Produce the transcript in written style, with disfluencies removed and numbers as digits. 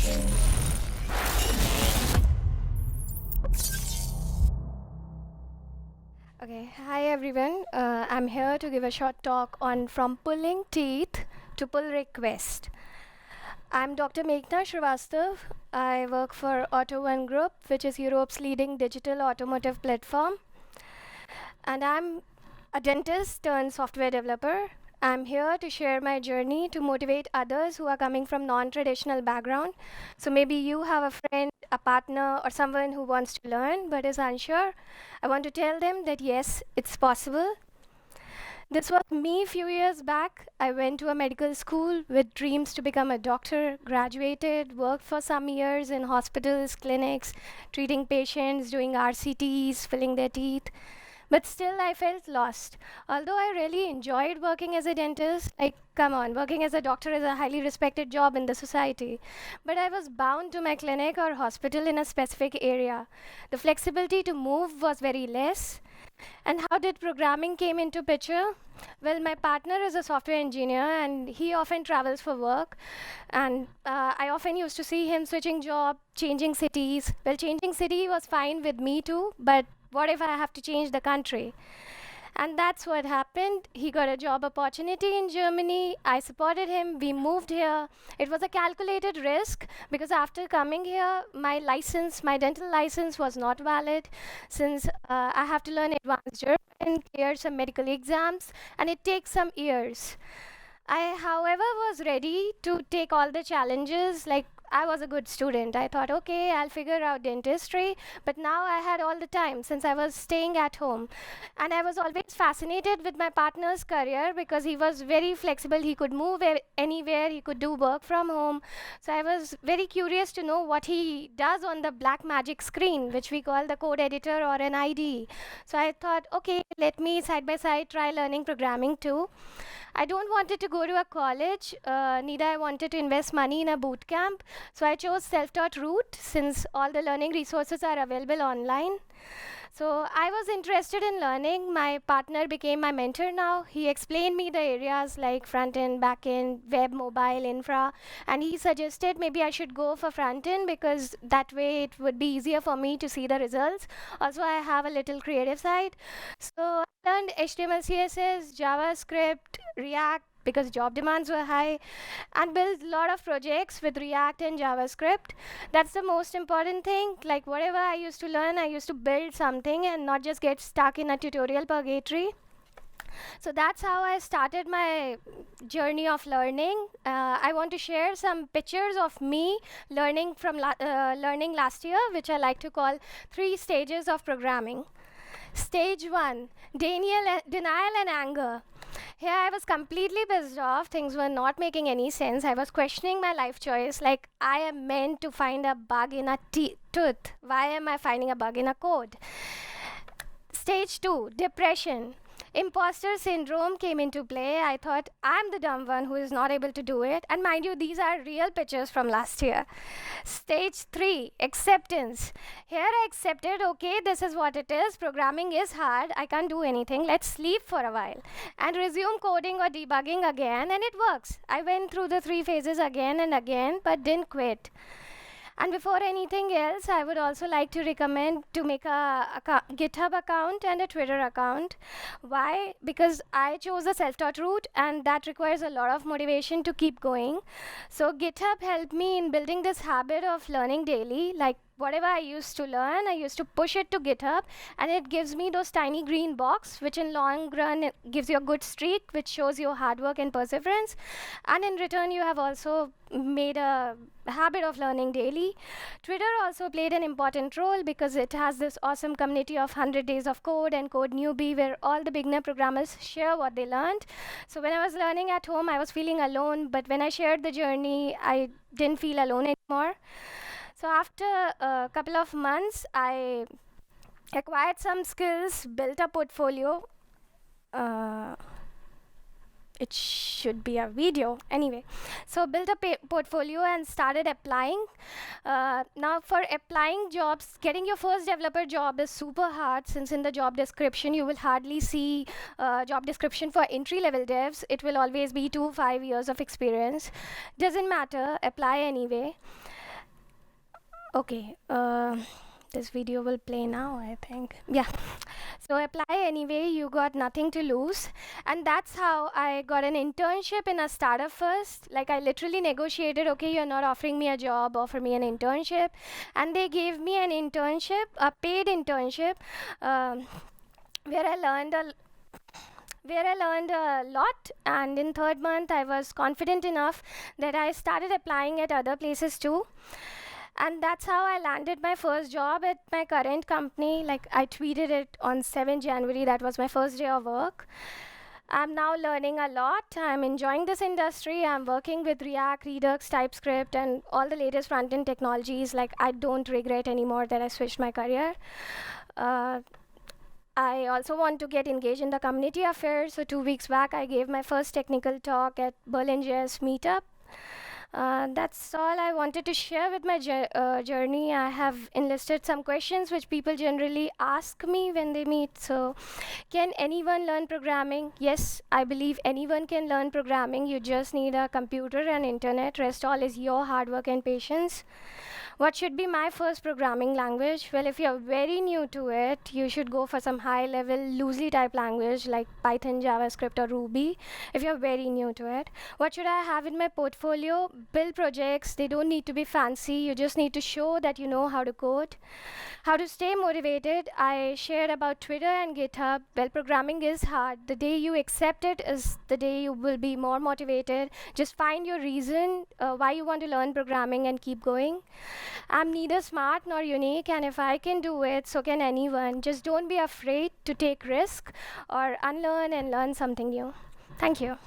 Okay, hi everyone. I'm here to give a short talk on from pulling teeth to pull request. I'm Dr. Meghna Srivastava. I work for Auto One Group, which is Europe's leading digital automotive platform. And I'm a dentist turned software developer. I'm here to share my journey to motivate others who are coming from non-traditional background. So maybe you have a friend, a partner, or someone who wants to learn but is unsure. I want to tell them that yes, it's possible. This was me a few years back. I went to a medical school with dreams to become a doctor, graduated, worked for some years in hospitals, clinics, treating patients, doing RCTs, filling their teeth. But still, I felt lost. Although I really enjoyed working as a dentist, like, come on, working as a doctor is a highly respected job in the society. But I was bound to my clinic or hospital in a specific area. The flexibility to move was very less. And how did programming came into picture? Well, my partner is a software engineer and he often travels for work. And I often used to see him switching job, changing cities. Well, changing city was fine with me too, but what if I have to change the country? And that's what happened. He got a job opportunity in Germany. I supported him. We moved here. It was a calculated risk because after coming here, my license, my dental license was not valid since I have to learn advanced German, clear some medical exams, and it takes some years. I, however, was ready to take all the challenges. Like, I was a good student. I thought, okay, I'll figure out dentistry. But now I had all the time since I was staying at home. And I was always fascinated with my partner's career because he was very flexible. He could move anywhere, he could do work from home. So I was very curious to know what he does on the black magic screen, which we call the code editor or an IDE. So I thought, okay, let me side by side try learning programming too. I don't wanted to go to a college, neither I wanted to invest money in a boot camp. So I chose self-taught route since all the learning resources are available online. So I was interested in learning. My partner became my mentor now. He explained me the areas like front end, back end, web, mobile, infra, and he suggested maybe I should go for front end because that way it would be easier for me to see the results. Also, I have a little creative side. So I learned HTML, CSS, JavaScript, React because job demands were high, and built a lot of projects with React and JavaScript. That's the most important thing. Like whatever I used to learn, I used to build something and not just get stuck in a tutorial purgatory. So that's how I started my journey of learning. I want to share some pictures of me learning from learning last year, which I like to call 3 stages of programming. Stage 1, denial and anger. Here I was completely pissed off. Things were not making any sense. I was questioning my life choice. Like, I am meant to find a bug in a tooth. Why am I finding a bug in a code? Stage 2, depression. Imposter syndrome came into play. I thought I'm the dumb one who is not able to do it. And mind you, these are real pictures from last year. Stage 3, acceptance. Here I accepted, okay, this is what it is. Programming is hard. I can't do anything. Let's sleep for a while. And resume coding or debugging again, and it works. I went through the 3 phases again and again, but didn't quit. And before anything else, I would also like to recommend to make a GitHub account and a Twitter account. Why? Because I chose the self-taught route and that requires a lot of motivation to keep going. So GitHub helped me in building this habit of learning daily. Like whatever I used to learn, I used to push it to GitHub and it gives me those tiny green box, which in long run it gives you a good streak, which shows your hard work and perseverance. And in return, you have also made a habit of learning daily. Twitter also played an important role because it has this awesome community of 100 days of code and code newbie where all the beginner programmers share what they learned. So when I was learning at home, I was feeling alone, but when I shared the journey, I didn't feel alone anymore. So after a couple of months, I acquired some skills, built a portfolio. It should be a video anyway. So built a portfolio and started applying. Now for applying jobs, getting your first developer job is super hard since in the job description you will hardly see job description for entry level devs. It will always be 2 to 5 years of experience. Doesn't matter, apply anyway. Okay, this video will play now, I think. Yeah. So apply anyway, you got nothing to lose. And that's how I got an internship in a startup first. Like, I literally negotiated, okay, you're not offering me a job, offer me an internship. And they gave me an internship, a paid internship, um, where I learned a lot. And in third month, I was confident enough that I started applying at other places too. And that's how I landed my first job at my current company. Like, I tweeted it on 7 January. That was my first day of work. I'm now learning a lot. I'm enjoying this industry. I'm working with React, Redux, TypeScript, and all the latest front end technologies. Like, I don't regret anymore that I switched my career. Uh, I also want to get engaged in the community affairs. So 2 weeks back, I gave my first technical talk at Berlin JS meetup. That's all I wanted to share with my journey. I have enlisted some questions which people generally ask me when they meet. So, can anyone learn programming? Yes, I believe anyone can learn programming. You just need a computer and internet. Rest all is your hard work and patience. What should be my first programming language? Well, if you're very new to it, you should go for some high level, loosely typed language like Python, JavaScript, or Ruby if you're very new to it. What should I have in my portfolio? Build projects. They don't need to be fancy. You just need to show that you know how to code. How to stay motivated? I shared about Twitter and GitHub. Well, programming is hard. The day you accept it is the day you will be more motivated. Just find your reason why you want to learn programming and keep going. I'm neither smart nor unique, and if I can do it, so can anyone. Just don't be afraid to take risk or unlearn and learn something new. Thank you.